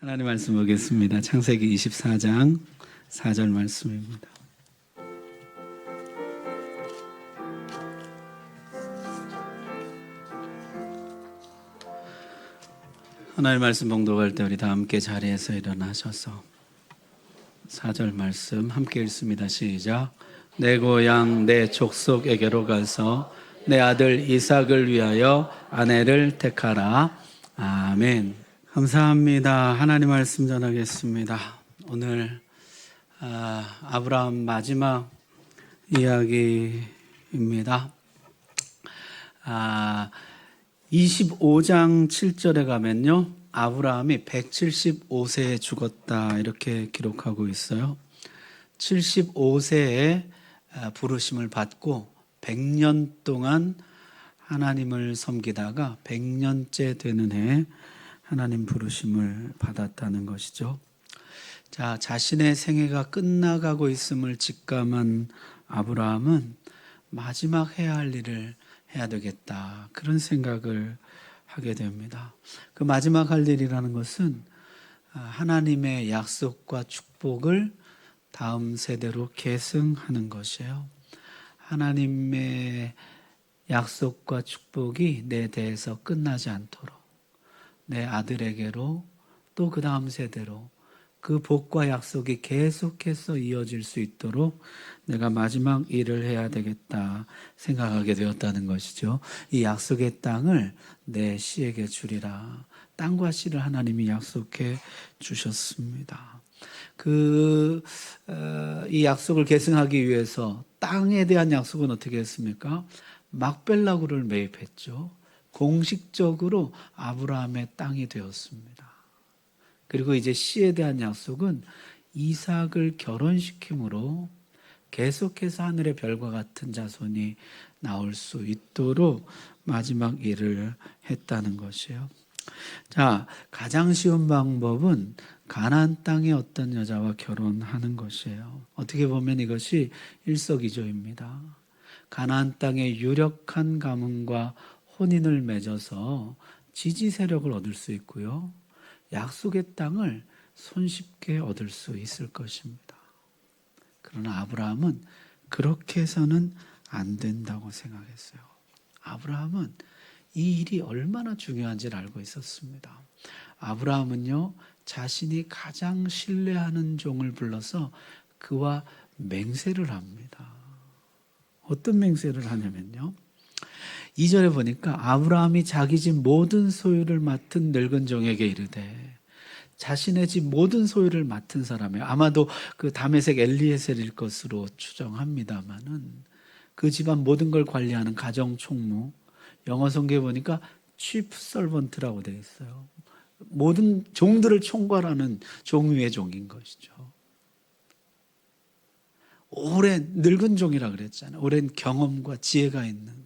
하나님 말씀 보겠습니다. 창세기 24장 4절 말씀입니다. 하나님 말씀 봉독할 때 우리 다 함께 자리에서 일어나셔서 4절 말씀 함께 읽습니다. 시작. 내 고향 내 족속에게로 가서 내 아들 이삭을 위하여 아내를 택하라. 아멘. 감사합니다. 하나님 말씀 전하겠습니다. 오늘 아브라함 마지막 이야기입니다. 25장 7절에 가면요, 아브라함이 175세에 죽었다 이렇게 기록하고 있어요. 75세에 부르심을 받고 100년 동안 하나님을 섬기다가 100년째 되는 해에 하나님 부르심을 받았다는 것이죠. 자, 자신의 생애가 끝나가고 있음을 직감한 아브라함은 마지막 해야 할 일을 해야 되겠다, 그런 생각을 하게 됩니다. 그 마지막 할 일이라는 것은 하나님의 약속과 축복을 다음 세대로 계승하는 것이에요. 하나님의 약속과 축복이 내 대에서 끝나지 않도록 내 아들에게로 또 그 다음 세대로 그 복과 약속이 계속해서 이어질 수 있도록 내가 마지막 일을 해야 되겠다 생각하게 되었다는 것이죠. 이 약속의 땅을 내 씨에게 주리라. 땅과 씨를 하나님이 약속해 주셨습니다. 이 약속을 계승하기 위해서 땅에 대한 약속은 어떻게 했습니까? 막벨라구를 매입했죠. 공식적으로 아브라함의 땅이 되었습니다. 그리고 이제 씨에 대한 약속은 이삭을 결혼시킴으로 계속해서 하늘의 별과 같은 자손이 나올 수 있도록 마지막 일을 했다는 것이에요. 자, 가장 쉬운 방법은 가나안 땅의 어떤 여자와 결혼하는 것이에요. 어떻게 보면 이것이 일석이조입니다. 가나안 땅의 유력한 가문과 혼인을 맺어서 지지 세력을 얻을 수 있고요, 약속의 땅을 손쉽게 얻을 수 있을 것입니다. 그러나 아브라함은 그렇게 해서는 안 된다고 생각했어요. 아브라함은 이 일이 얼마나 중요한지를 알고 있었습니다. 아브라함은요, 자신이 가장 신뢰하는 종을 불러서 그와 맹세를 합니다. 어떤 맹세를 하냐면요, 2절에 보니까 아브라함이 자기 집 모든 소유를 맡은 늙은 종에게 이르되, 자신의 집 모든 소유를 맡은 사람이에요. 아마도 그 다메섹 엘리에셀일 것으로 추정합니다마는 그 집안 모든 걸 관리하는 가정 총무, 영어 성경에 보니까 chief servant라고 되어 있어요. 모든 종들을 총괄하는 종위의 종인 것이죠. 오랜 늙은 종이라 그랬잖아요. 오랜 경험과 지혜가 있는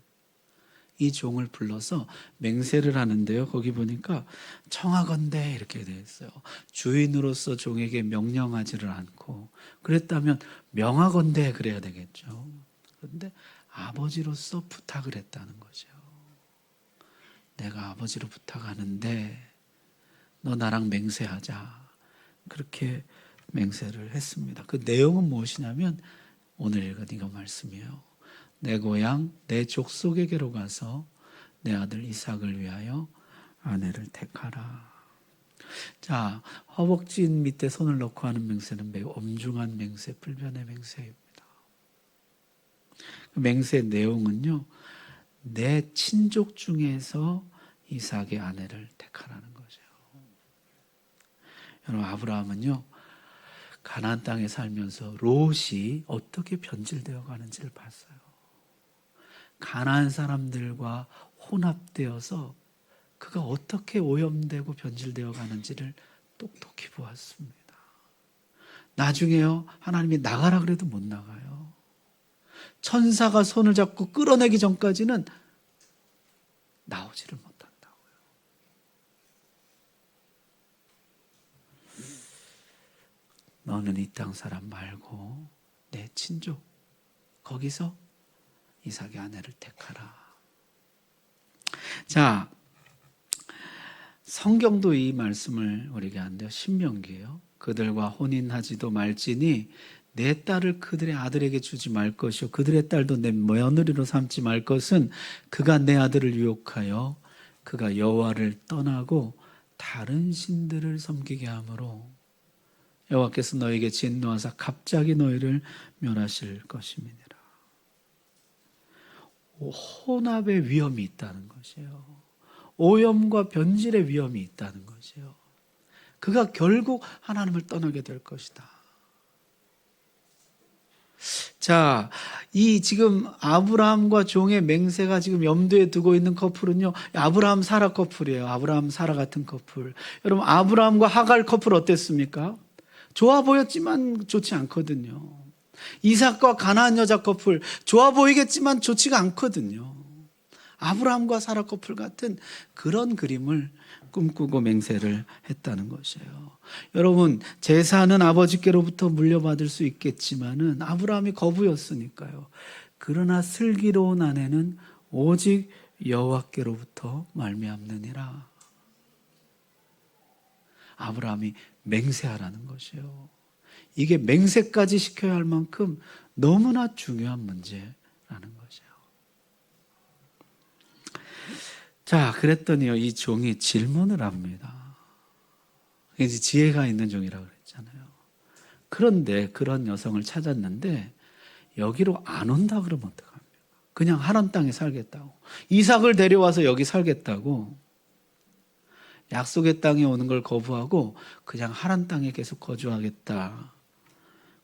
이 종을 불러서 맹세를 하는데요, 거기 보니까 청하건대 이렇게 되어 있어요. 주인으로서 종에게 명령하지를 않고, 그랬다면 명하건대 그래야 되겠죠. 그런데 아버지로서 부탁을 했다는 거죠. 내가 아버지로 부탁하는데 너 나랑 맹세하자, 그렇게 맹세를 했습니다. 그 내용은 무엇이냐면 오늘 읽은 이거 말씀이에요. 내 고향 내 족속에게로 가서 내 아들 이삭을 위하여 아내를 택하라. 자, 허벅지 밑에 손을 넣고 하는 맹세는 매우 엄중한 맹세, 불변의 맹세입니다. 그 맹세의 내용은요, 내 친족 중에서 이삭의 아내를 택하라는 거죠. 여러분, 아브라함은요, 가나안 땅에 살면서 롯이 어떻게 변질되어 가는지를 봤어요. 가나안 사람들과 혼합되어서 그가 어떻게 오염되고 변질되어 가는지를 똑똑히 보았습니다. 나중에요, 하나님이 나가라 그래도 못 나가요. 천사가 손을 잡고 끌어내기 전까지는 나오지를 못한다고요. 너는 이 땅 사람 말고 내 친족 거기서 이삭의 아내를 택하라. 자, 성경도 이 말씀을 우리에게 한대요. 신명기예요. 그들과 혼인하지도 말지니 내 딸을 그들의 아들에게 주지 말 것이요 그들의 딸도 내 며느리로 삼지 말 것은 그가 내 아들을 유혹하여 그가 여호와를 떠나고 다른 신들을 섬기게 하므로 여호와께서 너에게 진노하사 갑자기 너희를 멸하실 것임이니라. 혼합의 위험이 있다는 것이에요. 오염과 변질의 위험이 있다는 것이에요. 그가 결국 하나님을 떠나게 될 것이다. 자, 이 지금 아브라함과 종의 맹세가 지금 염두에 두고 있는 커플은요, 아브라함 사라 커플이에요. 아브라함 사라 같은 커플. 여러분, 아브라함과 하갈 커플 어땠습니까? 좋아 보였지만 좋지 않거든요. 이삭과 가나안 여자 커플 좋아 보이겠지만 좋지가 않거든요. 아브라함과 사라 커플 같은 그런 그림을 꿈꾸고 맹세를 했다는 것이에요. 여러분, 제사는 아버지께로부터 물려받을 수 있겠지만은 아브라함이 거부였으니까요. 그러나 슬기로운 아내는 오직 여호와께로부터 말미암느니라. 아브라함이 맹세하라는 것이에요. 이게 맹세까지 시켜야 할 만큼 너무나 중요한 문제라는 것이에요. 자, 그랬더니요, 이 종이 질문을 합니다. 이제 지혜가 있는 종이라고 그랬잖아요. 그런데 그런 여성을 찾았는데 여기로 안 온다 그러면 어떡합니까? 그냥 하란 땅에 살겠다고. 이삭을 데려와서 여기 살겠다고. 약속의 땅에 오는 걸 거부하고 그냥 하란 땅에 계속 거주하겠다.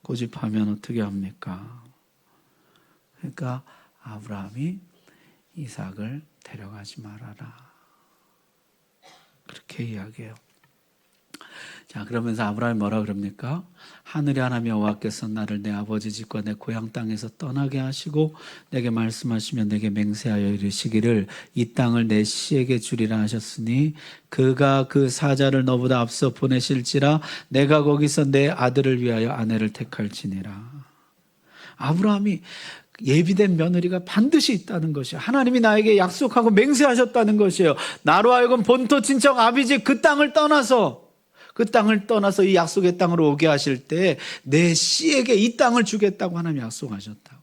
고집하면 어떻게 합니까? 그러니까 아브라함이 이삭을 데려가지 말아라. 그렇게 이야기해요. 자, 그러면서 아브라함이 뭐라 그럽니까? 하늘의 하나님 여호와께서 나를 내 아버지 집과 내 고향 땅에서 떠나게 하시고 내게 말씀하시며 내게 맹세하여 이르시기를 이 땅을 내 씨에게 주리라 하셨으니 그가 그 사자를 너보다 앞서 보내실지라 내가 거기서 내 아들을 위하여 아내를 택할지니라. 아브라함이 예비된 며느리가 반드시 있다는 것이에요. 하나님이 나에게 약속하고 맹세하셨다는 것이에요. 나로 하여금 본토 친척 아비집 그 땅을 떠나서 이 약속의 땅으로 오게 하실 때 내 씨에게 이 땅을 주겠다고 하나님이 약속하셨다고.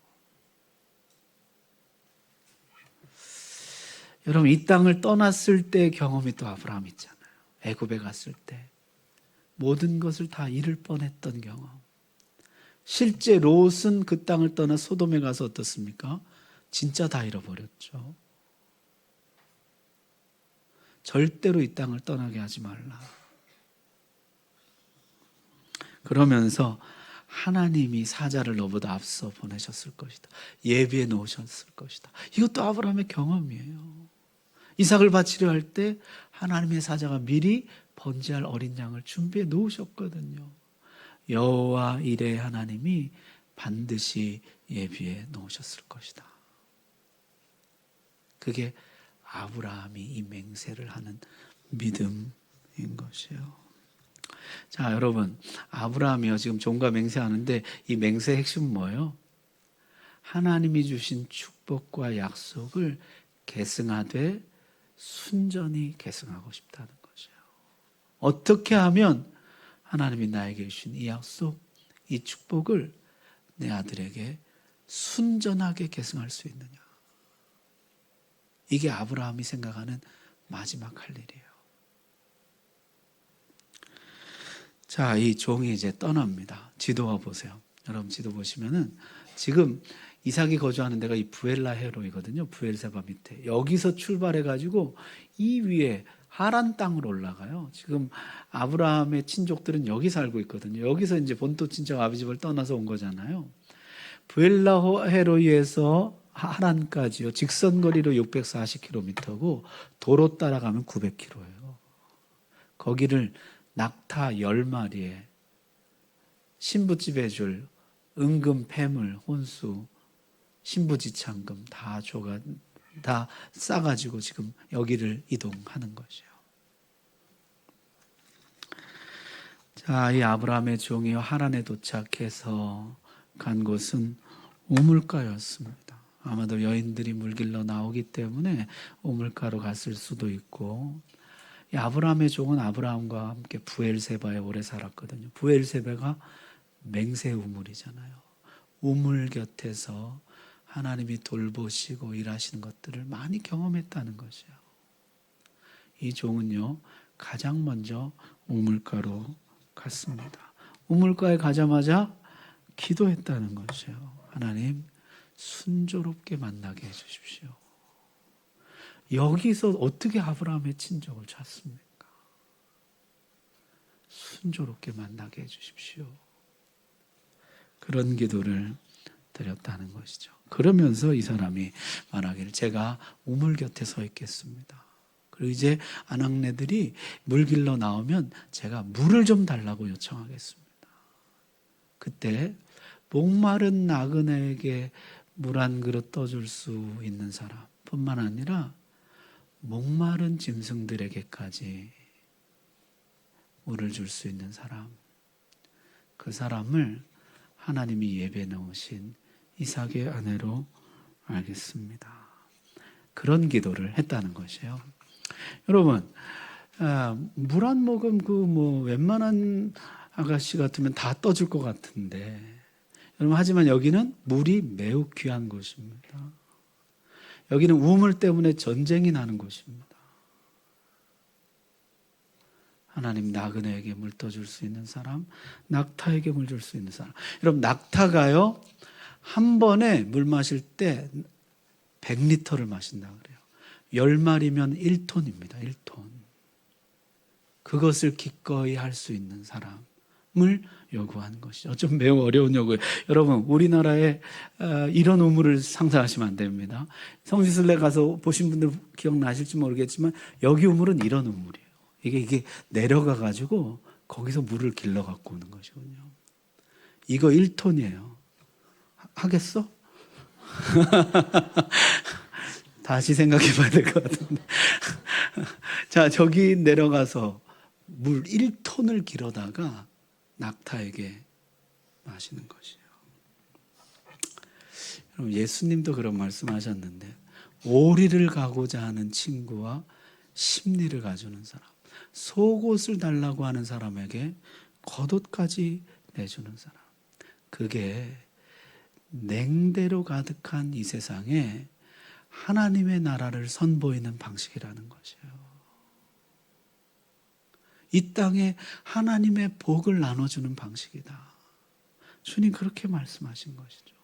여러분, 이 땅을 떠났을 때의 경험이 또 아브라함 있잖아요. 애굽에 갔을 때 모든 것을 다 잃을 뻔했던 경험. 실제 롯은 그 땅을 떠나 소돔에 가서 어떻습니까? 진짜 다 잃어버렸죠. 절대로 이 땅을 떠나게 하지 말라. 그러면서 하나님이 사자를 너보다 앞서 보내셨을 것이다. 예비해 놓으셨을 것이다. 이것도 아브라함의 경험이에요. 이삭을 바치려 할 때 하나님의 사자가 미리 번제할 어린 양을 준비해 놓으셨거든요. 여호와 이레 하나님이 반드시 예비해 놓으셨을 것이다. 그게 아브라함이 이 맹세를 하는 믿음인 것이에요. 자, 여러분, 아브라함이요 지금 종과 맹세하는데 이 맹세의 핵심은 뭐예요? 하나님이 주신 축복과 약속을 계승하되 순전히 계승하고 싶다는 것이에요. 어떻게 하면 하나님이 나에게 주신 이 약속, 이 축복을 내 아들에게 순전하게 계승할 수 있느냐. 이게 아브라함이 생각하는 마지막 할 일이에요. 자, 이 종이 이제 떠납니다. 지도와 보세요. 여러분 지도 보시면은 지금 이삭이 거주하는 데가 이 부엘라 헤로이거든요. 부엘세바 밑에. 여기서 출발해가지고 이 위에 하란 땅으로 올라가요. 지금 아브라함의 친족들은 여기 살고 있거든요. 여기서 이제 본토 친척 아비집을 떠나서 온 거잖아요. 부엘라 헤로이에서 하란까지요. 직선 거리로 640km고 도로 따라가면 900km예요. 거기를 낙타 10마리에 신부집에 줄 은금, 폐물, 혼수, 신부지창금 다 싸가지고 지금 여기를 이동하는 것이에요. 자, 이 아브라함의 종이 하란에 도착해서 간 곳은 우물가였습니다. 아마도 여인들이 물길로 나오기 때문에 우물가로 갔을 수도 있고 이 아브라함의 종은 아브라함과 함께 부엘세바에 오래 살았거든요. 부엘세바가 맹세 우물이잖아요. 우물 곁에서 하나님이 돌보시고 일하시는 것들을 많이 경험했다는 것이에요. 이 종은요, 가장 먼저 우물가로 갔습니다. 우물가에 가자마자 기도했다는 것이에요. 하나님, 순조롭게 만나게 해주십시오. 여기서 어떻게 아브라함의 친족을 찾습니까? 순조롭게 만나게 해주십시오. 그런 기도를 드렸다는 것이죠. 그러면서 이 사람이 말하기를 제가 우물 곁에 서 있겠습니다. 그리고 이제 아낙네들이 물 길러 나오면 제가 물을 좀 달라고 요청하겠습니다. 그때 목마른 나그네에게 물 한 그릇 떠줄 수 있는 사람뿐만 아니라 목마른 짐승들에게까지 물을 줄 수 있는 사람, 그 사람을 하나님이 예배 넣으신 이삭의 아내로 알겠습니다. 그런 기도를 했다는 것이에요. 여러분, 물 한 모금 웬만한 아가씨 같으면 다 떠줄 것 같은데, 여러분, 하지만 여기는 물이 매우 귀한 곳입니다. 여기는 우물 때문에 전쟁이 나는 곳입니다. 하나님, 나그네에게 물 떠줄 수 있는 사람, 낙타에게 물 줄 수 있는 사람. 여러분, 낙타가요, 한 번에 물 마실 때 100리터를 마신다 그래요. 10마리면 1톤입니다. 1톤. 그것을 기꺼이 할 수 있는 사람을 요구하는 것이죠. 좀 매우 어려운 요구예요. 여러분, 우리나라에 이런 우물을 상상하시면 안 됩니다. 성지순례 가서 보신 분들 기억나실지 모르겠지만 여기 우물은 이런 우물이에요. 이게 내려가 가지고 거기서 물을 길러 갖고 오는 것이거든요. 이거 1톤이에요. 하겠어? 다시 생각해 봐야 될 것 같은데. 자, 저기 내려가서 물 1톤을 길어다가 낙타에게 마시는 것이에요. 여러분, 예수님도 그런 말씀하셨는데, 오리를 가고자 하는 친구와 심리를 가주는 사람, 속옷을 달라고 하는 사람에게 겉옷까지 내주는 사람, 그게 냉대로 가득한 이 세상에 하나님의 나라를 선보이는 방식이라는 것이에요. 이 땅에 하나님의 복을 나눠주는 방식이다. 주님 그렇게 말씀하신 것이죠.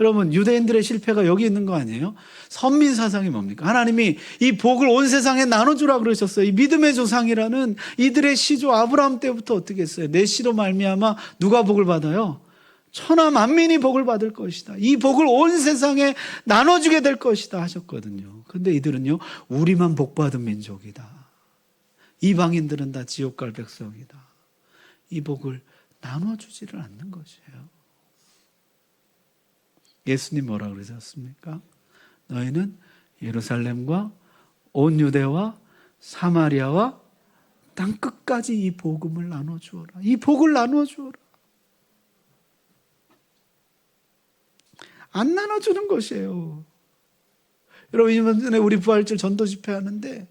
여러분, 유대인들의 실패가 여기 있는 거 아니에요? 선민 사상이 뭡니까? 하나님이 이 복을 온 세상에 나눠주라 그러셨어요. 이 믿음의 조상이라는 이들의 시조 아브라함 때부터 어떻게 했어요? 내 씨로 말미암아 누가 복을 받아요? 천하 만민이 복을 받을 것이다. 이 복을 온 세상에 나눠주게 될 것이다 하셨거든요. 근데 이들은요, 우리만 복받은 민족이다. 이방인들은 다 지옥 갈 백성이다. 이 복을 나눠주지를 않는 것이에요. 예수님 뭐라 그러셨습니까? 너희는 예루살렘과 온 유대와 사마리아와 땅 끝까지 이 복음을 나눠주어라. 이 복을 나눠주어라. 안 나눠주는 것이에요. 여러분, 이번 전에 우리 부활절 전도 집회하는데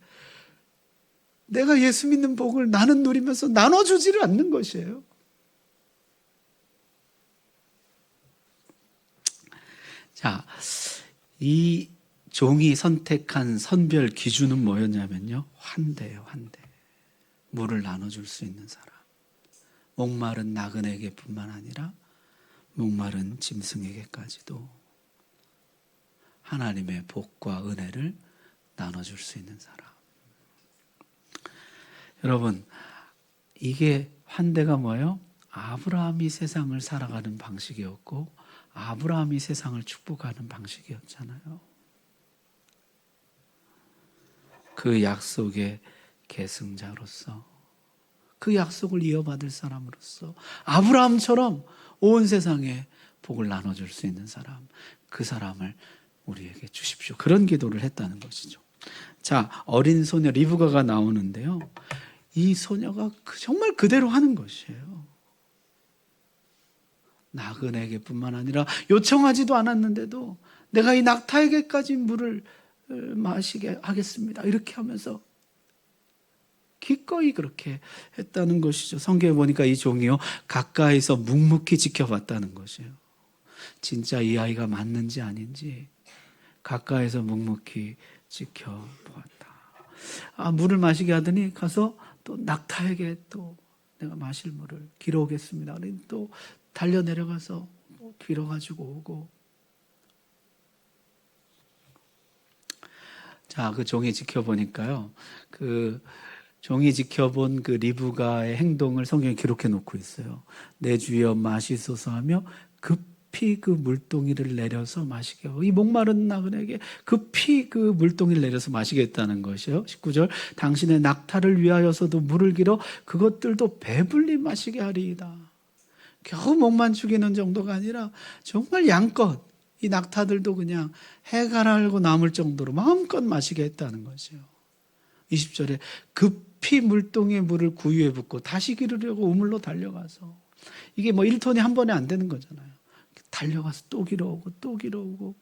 내가 예수 믿는 복을 나는 누리면서 나눠주지를 않는 것이에요. 자, 이 종이 선택한 선별 기준은 뭐였냐면요, 환대예요. 환대. 물을 나눠줄 수 있는 사람. 목마른 나그네에게뿐만 아니라 목마른 짐승에게까지도 하나님의 복과 은혜를 나눠줄 수 있는 사람. 여러분, 이게 환대가 뭐예요? 아브라함이 세상을 살아가는 방식이었고 아브라함이 세상을 축복하는 방식이었잖아요. 그 약속의 계승자로서, 그 약속을 이어받을 사람으로서 아브라함처럼 온 세상에 복을 나눠줄 수 있는 사람, 그 사람을 우리에게 주십시오. 그런 기도를 했다는 것이죠. 자, 어린 소녀 리브가가 나오는데요, 이 소녀가 정말 그대로 하는 것이에요. 나그네에게뿐만 아니라 요청하지도 않았는데도 내가 이 낙타에게까지 물을 마시게 하겠습니다. 이렇게 하면서 기꺼이 그렇게 했다는 것이죠. 성경에 보니까 이 종이요, 가까이서 묵묵히 지켜봤다는 것이에요. 진짜 이 아이가 맞는지 아닌지 가까이서 묵묵히 지켜보았다. 물을 마시게 하더니 가서 또 낙타에게 또 내가 마실 물을 길어오겠습니다. 또 달려 내려가서 길어가지고 오고. 자, 그 종이 지켜보니까요, 그 종이 지켜본 그 리브가의 행동을 성경에 기록해 놓고 있어요. 내 주여 마시소서 하며 급히 그 물동이를 내려서 마시게 하고, 이 목마른 나그네에게 급히 그 물동이를 내려서 마시게 했다는 것이요. 19절, 당신의 낙타를 위하여서도 물을 길어 그것들도 배불리 마시게 하리이다. 겨우 목만 죽이는 정도가 아니라 정말 양껏 이 낙타들도 그냥 해가 날고 남을 정도로 마음껏 마시게 했다는 것이요. 20절에 급히 물동에 물을 구유에 붓고 다시 기르려고 우물로 달려가서, 이게 뭐 1톤이 한 번에 안 되는 거잖아요. 달려가서 또 길어오고 또 길어오고.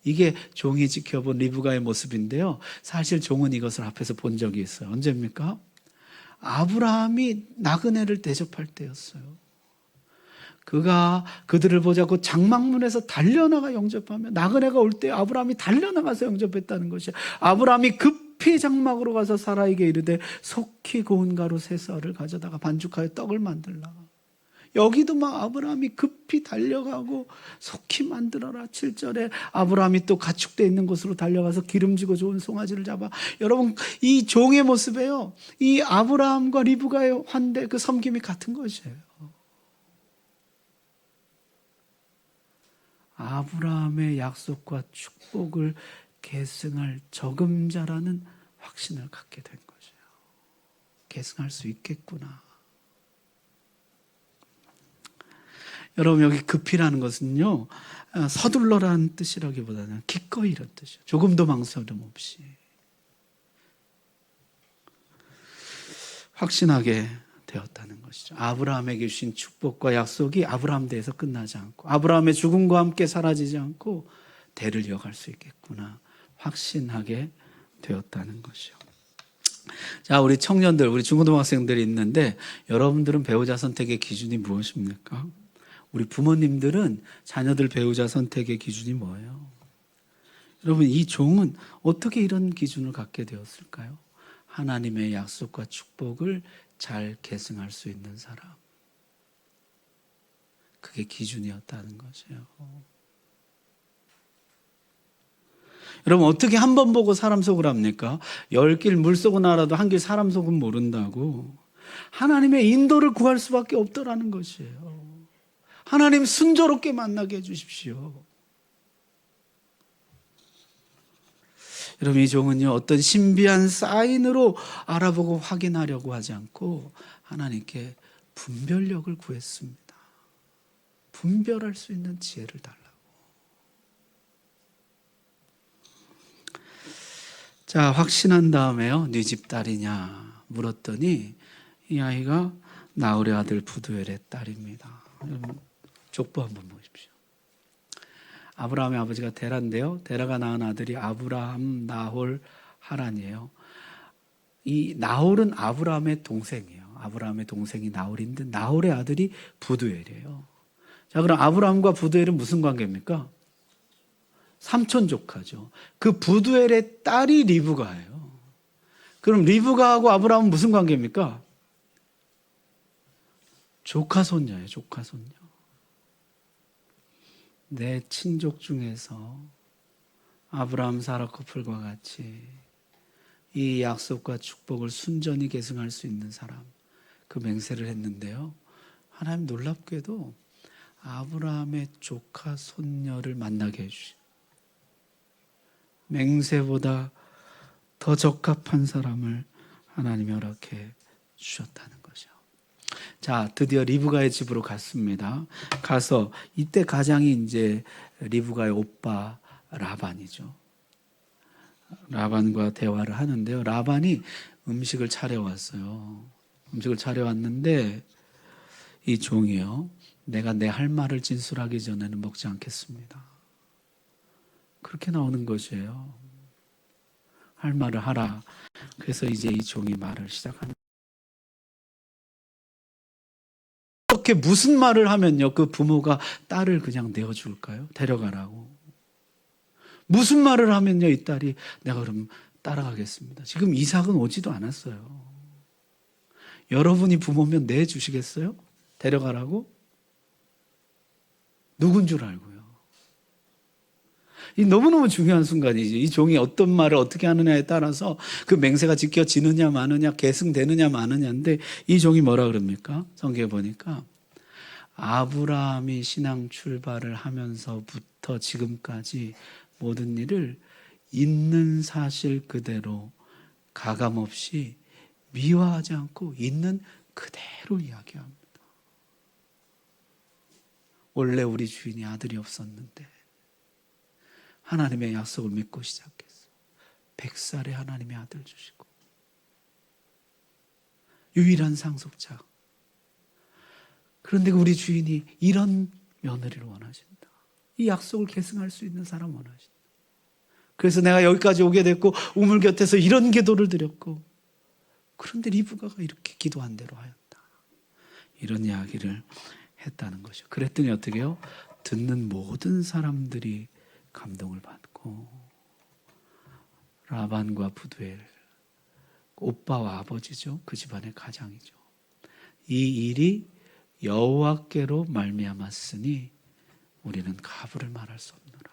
이게 종이 지켜본 리브가의 모습인데요. 사실 종은 이것을 앞에서 본 적이 있어요. 언제입니까? 아브라함이 나그네를 대접할 때였어요. 그가 그들을 보자고 장막문에서 달려나가 영접하며, 나그네가 올 때 아브라함이 달려나가서 영접했다는 것이야. 아브라함이 급히 장막으로 가서 사라에게 이르되 속히 고운 가루 세 쌀을 가져다가 반죽하여 떡을 만들라. 여기도 막 아브라함이 급히 달려가고 속히 만들어라. 7절에 아브라함이 또 가축대 있는 곳으로 달려가서 기름지고 좋은 송아지를 잡아. 여러분, 이 종의 모습에요, 이 아브라함과 리브가의 환대, 그 섬김이 같은 것이에요. 아브라함의 약속과 축복을 계승할 적임자라는 확신을 갖게 된 거죠. 계승할 수 있겠구나. 여러분, 여기 급히라는 것은요, 서둘러라는 뜻이라기보다는 기꺼이 이런 뜻이에요. 조금도 망설임 없이 확신하게 되었다는 것이죠. 아브라함에게 주신 축복과 약속이 아브라함 대에서 끝나지 않고, 아브라함의 죽음과 함께 사라지지 않고 대를 이어갈 수 있겠구나 확신하게 되었다는 것이요. 자, 우리 청년들, 우리 중고등학생들이 있는데, 여러분들은 배우자 선택의 기준이 무엇입니까? 우리 부모님들은 자녀들 배우자 선택의 기준이 뭐예요? 여러분, 이 종은 어떻게 이런 기준을 갖게 되었을까요? 하나님의 약속과 축복을 잘 계승할 수 있는 사람. 그게 기준이었다는 것이에요. 여러분, 어떻게 한 번 보고 사람 속을 합니까? 10길 물 속은 알아도 한 길 사람 속은 모른다고. 하나님의 인도를 구할 수밖에 없더라는 것이에요. 하나님 순조롭게 만나게 해주십시오. 여러분, 이 종은요, 어떤 신비한 사인으로 알아보고 확인하려고 하지 않고 하나님께 분별력을 구했습니다. 분별할 수 있는 지혜를 달라고. 자, 확신한 다음에요, 네 집 딸이냐 물었더니 이 아이가 나홀의 아들 부두엘의 딸입니다. 여러분, 족보 한번 보십시오. 아브라함의 아버지가 데라인데요, 데라가 낳은 아들이 아브라함, 나홀, 하란이에요. 이 나홀은 아브라함의 동생이에요. 아브라함의 동생이 나홀인데 나홀의 아들이 부두엘이에요. 자, 그럼 아브라함과 부두엘은 무슨 관계입니까? 삼촌 조카죠. 그 부두엘의 딸이 리브가예요. 그럼 리브가하고 아브라함은 무슨 관계입니까? 조카 손녀예요. 조카 손녀. 내 친족 중에서 아브라함 사라 커플과 같이 이 약속과 축복을 순전히 계승할 수 있는 사람, 그 맹세를 했는데요, 하나님 놀랍게도 아브라함의 조카 손녀를 만나게 해주시고 맹세보다 더 적합한 사람을 하나님이 허락해 주셨다는 거죠. 자, 드디어 리브가의 집으로 갔습니다. 가서 이때 가장이 이제 리브가의 오빠 라반이죠. 라반과 대화를 하는데요, 라반이 음식을 차려왔어요. 음식을 차려왔는데 이 종이요, 내가 내 할 말을 진술하기 전에는 먹지 않겠습니다. 그렇게 나오는 것이에요. 할 말을 하라. 그래서 이제 이 종이 말을 시작합니다. 어떻게 무슨 말을 하면요 그 부모가 딸을 그냥 내어줄까요? 데려가라고. 무슨 말을 하면요 이 딸이 내가 그럼 따라가겠습니다. 지금 이삭은 오지도 않았어요. 여러분이 부모면 내주시겠어요? 데려가라고? 누군 줄 알고요. 이 너무너무 중요한 순간이지. 이 종이 어떤 말을 어떻게 하느냐에 따라서 그 맹세가 지켜지느냐 마느냐, 계승되느냐 마느냐인데 이 종이 뭐라 그럽니까? 성경에 보니까 아브라함이 신앙 출발을 하면서부터 지금까지 모든 일을 있는 사실 그대로 가감없이 미화하지 않고 있는 그대로 이야기합니다. 원래 우리 주인이 아들이 없었는데 하나님의 약속을 믿고 시작했어. 100살에 하나님의 아들 주시고 유일한 상속자. 그런데 우리 주인이 이런 며느리를 원하신다. 이 약속을 계승할 수 있는 사람 원하신다. 그래서 내가 여기까지 오게 됐고 우물 곁에서 이런 기도를 드렸고 그런데 리브가가 이렇게 기도한 대로 하였다. 이런 이야기를 했다는 것이죠. 그랬더니 어떻게 해요? 듣는 모든 사람들이 감동을 받고 라반과 부두엘 오빠와 아버지죠. 그 집안의 가장이죠. 이 일이 여호와께로 말미암았으니 우리는 가부를 말할 수 없노라.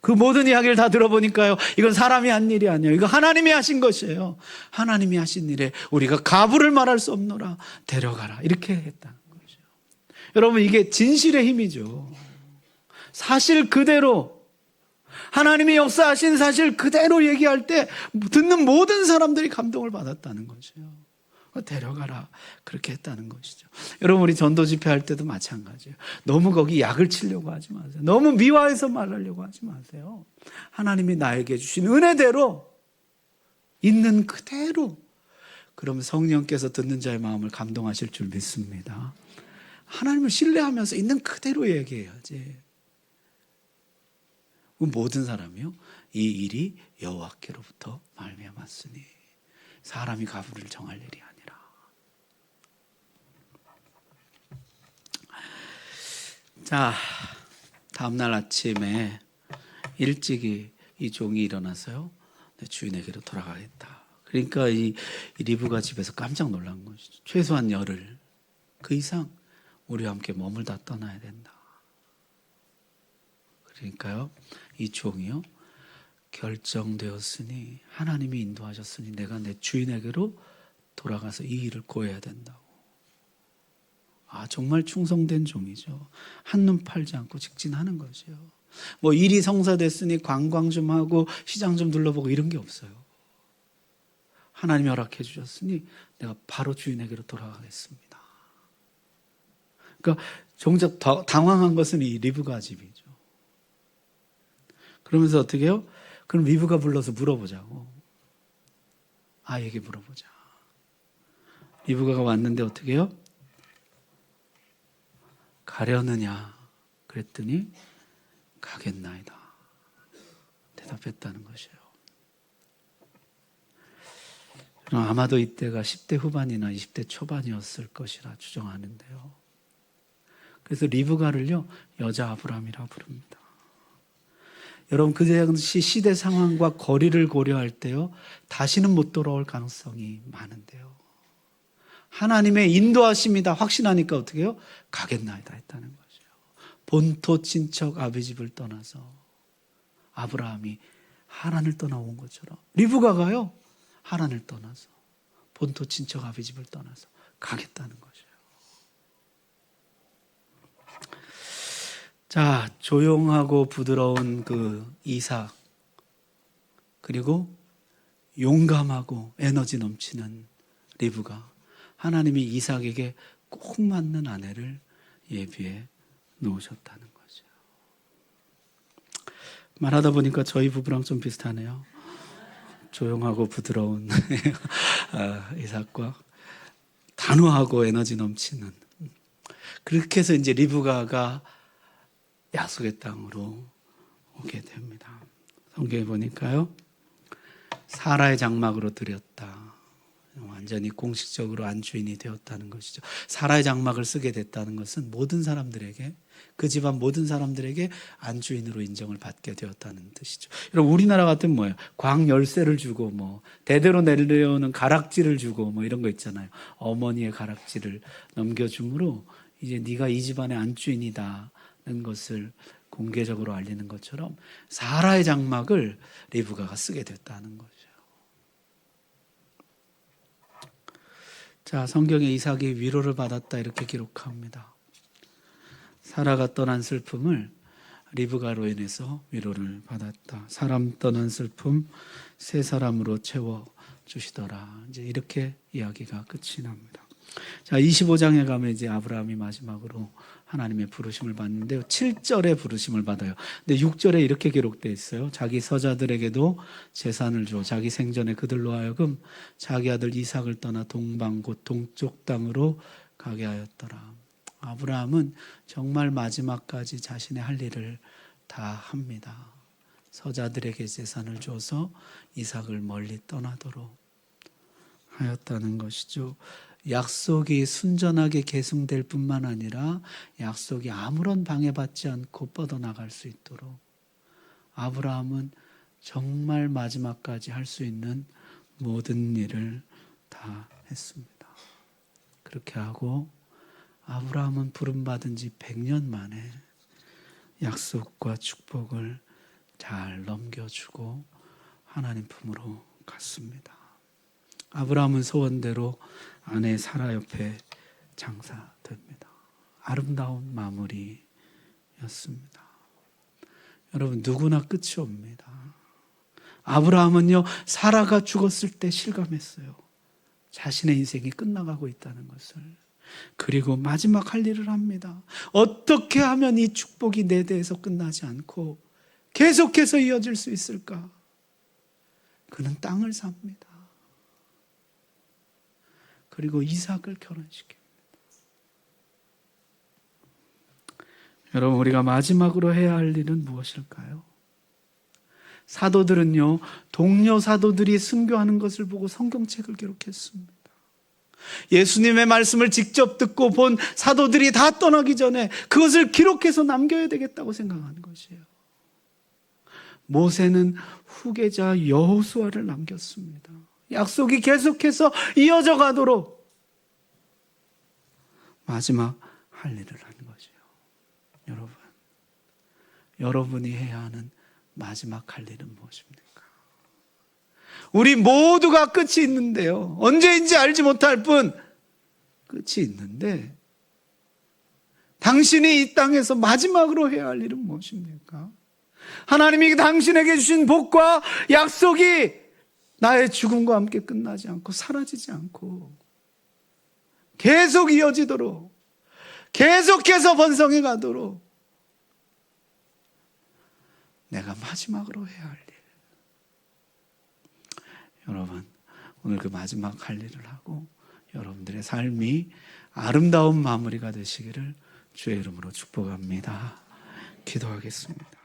그 모든 이야기를 다 들어보니까요. 이건 사람이 한 일이 아니에요. 이거 하나님이 하신 것이에요. 하나님이 하신 일에 우리가 가부를 말할 수 없노라. 데려가라. 이렇게 했다는 거죠. 여러분 이게 진실의 힘이죠. 사실 그대로 하나님이 역사하신 사실 그대로 얘기할 때 듣는 모든 사람들이 감동을 받았다는 거죠. 데려가라 그렇게 했다는 것이죠. 여러분 우리 전도 집회할 때도 마찬가지예요. 너무 거기 약을 치려고 하지 마세요. 너무 미화해서 말하려고 하지 마세요. 하나님이 나에게 주신 은혜대로 있는 그대로 그러면 성령께서 듣는 자의 마음을 감동하실 줄 믿습니다. 하나님을 신뢰하면서 있는 그대로 얘기해야지. 모든 사람이요 이 일이 여호와께로부터 말미암았으니 사람이 가부를 정할 일이 아니라. 자, 다음날 아침에 일찍이 이 종이 일어나서요 내 주인에게로 돌아가겠다. 그러니까 이 리브가 집에서 깜짝 놀란 것이죠. 최소한 열흘 그 이상 우리와 함께 머물다 떠나야 된다. 그러니까요 이 종이요 결정되었으니 하나님이 인도하셨으니 내가 내 주인에게로 돌아가서 이 일을 고해야 된다고. 정말 충성된 종이죠. 한눈 팔지 않고 직진하는 거죠. 뭐 일이 성사됐으니 관광 좀 하고 시장 좀 둘러보고 이런 게 없어요. 하나님이 허락해 주셨으니 내가 바로 주인에게로 돌아가겠습니다. 그러니까 정작 당황한 것은 이 리브가 집이죠. 그러면서 어떻게 해요? 그럼 리브가 불러서 물어보자고. 아이에게 물어보자. 리브가가 왔는데 어떻게 해요? 가려느냐 그랬더니 가겠나이다 대답했다는 것이에요. 그럼 아마도 이때가 10대 후반이나 20대 초반이었을 것이라 추정하는데요. 그래서 리브가를요 여자 아브라함이라 부릅니다. 여러분 그 당시 시대 상황과 거리를 고려할 때요 다시는 못 돌아올 가능성이 많은데요. 하나님의 인도하심이다 확신하니까 어떻게 해요? 가겠나이다 했다는 거죠. 본토 친척 아비 집을 떠나서 아브라함이 하란을 떠나온 것처럼 리브가가요 하란을 떠나서 본토 친척 아비 집을 떠나서 가겠다는 거죠. 자, 조용하고 부드러운 그 이삭 그리고 용감하고 에너지 넘치는 리브가 하나님이 이삭에게 꼭 맞는 아내를 예비해 놓으셨다는 거죠. 말하다 보니까 저희 부부랑 좀 비슷하네요. 조용하고 부드러운 이삭과 단호하고 에너지 넘치는. 그렇게 해서 이제 리브가가 약속의 땅으로 오게 됩니다. 성경에 보니까요. 사라의 장막으로 들였다. 완전히 공식적으로 안주인이 되었다는 것이죠. 사라의 장막을 쓰게 됐다는 것은 모든 사람들에게, 그 집안 모든 사람들에게 안주인으로 인정을 받게 되었다는 뜻이죠. 여러분, 우리나라 같은 뭐예요? 광 열쇠를 주고 대대로 내려오는 가락지를 주고 이런 거 있잖아요. 어머니의 가락지를 넘겨줌으로 이제 네가 이 집안의 안주인이다는 것을 공개적으로 알리는 것처럼 사라의 장막을 리브가가 쓰게 됐다는 거죠. 자, 성경에 이삭이 위로를 받았다 이렇게 기록합니다. 사라가 떠난 슬픔을 리브가로 인해서 위로를 받았다. 사람 떠난 슬픔 새 사람으로 채워 주시더라. 이제 이렇게 이야기가 끝이 납니다. 자, 25장에 가면 이제 아브라함이 마지막으로 하나님의 부르심을 받는데요. 7절에 부르심을 받아요. 근데 6절에 이렇게 기록되어 있어요. 자기 서자들에게도 재산을 줘 자기 생전에 그들로 하여금 자기 아들 이삭을 떠나 동방 곧 동쪽 땅으로 가게 하였더라. 아브라함은 정말 마지막까지 자신의 할 일을 다 합니다. 서자들에게 재산을 줘서 이삭을 멀리 떠나도록 하였다는 것이죠. 약속이 순전하게 계승될 뿐만 아니라 약속이 아무런 방해받지 않고 뻗어나갈 수 있도록 아브라함은 정말 마지막까지 할 수 있는 모든 일을 다 했습니다. 그렇게 하고 아브라함은 부름받은 지 100년 만에 약속과 축복을 잘 넘겨주고 하나님 품으로 갔습니다. 아브라함은 소원대로 아내 사라 옆에 장사됩니다. 아름다운 마무리였습니다. 여러분, 누구나 끝이 옵니다. 아브라함은요, 사라가 죽었을 때 실감했어요. 자신의 인생이 끝나가고 있다는 것을. 그리고 마지막 할 일을 합니다. 어떻게 하면 이 축복이 내 대에서 끝나지 않고 계속해서 이어질 수 있을까? 그는 땅을 삽니다. 그리고 이삭을 결혼시킵니다. 여러분, 우리가 마지막으로 해야 할 일은 무엇일까요? 사도들은요, 동료 사도들이 순교하는 것을 보고 성경책을 기록했습니다. 예수님의 말씀을 직접 듣고 본 사도들이 다 떠나기 전에 그것을 기록해서 남겨야 되겠다고 생각하는 것이에요. 모세는 후계자 여호수아를 남겼습니다. 약속이 계속해서 이어져 가도록 마지막 할 일을 하는 거죠. 여러분, 여러분이 해야 하는 마지막 할 일은 무엇입니까? 우리 모두가 끝이 있는데요. 언제인지 알지 못할 뿐 끝이 있는데 당신이 이 땅에서 마지막으로 해야 할 일은 무엇입니까? 하나님이 당신에게 주신 복과 약속이 나의 죽음과 함께 끝나지 않고 사라지지 않고 계속 이어지도록 계속해서 번성해 가도록 내가 마지막으로 해야 할 일. 여러분, 오늘 그 마지막 할 일을 하고 여러분들의 삶이 아름다운 마무리가 되시기를 주의 이름으로 축복합니다. 기도하겠습니다.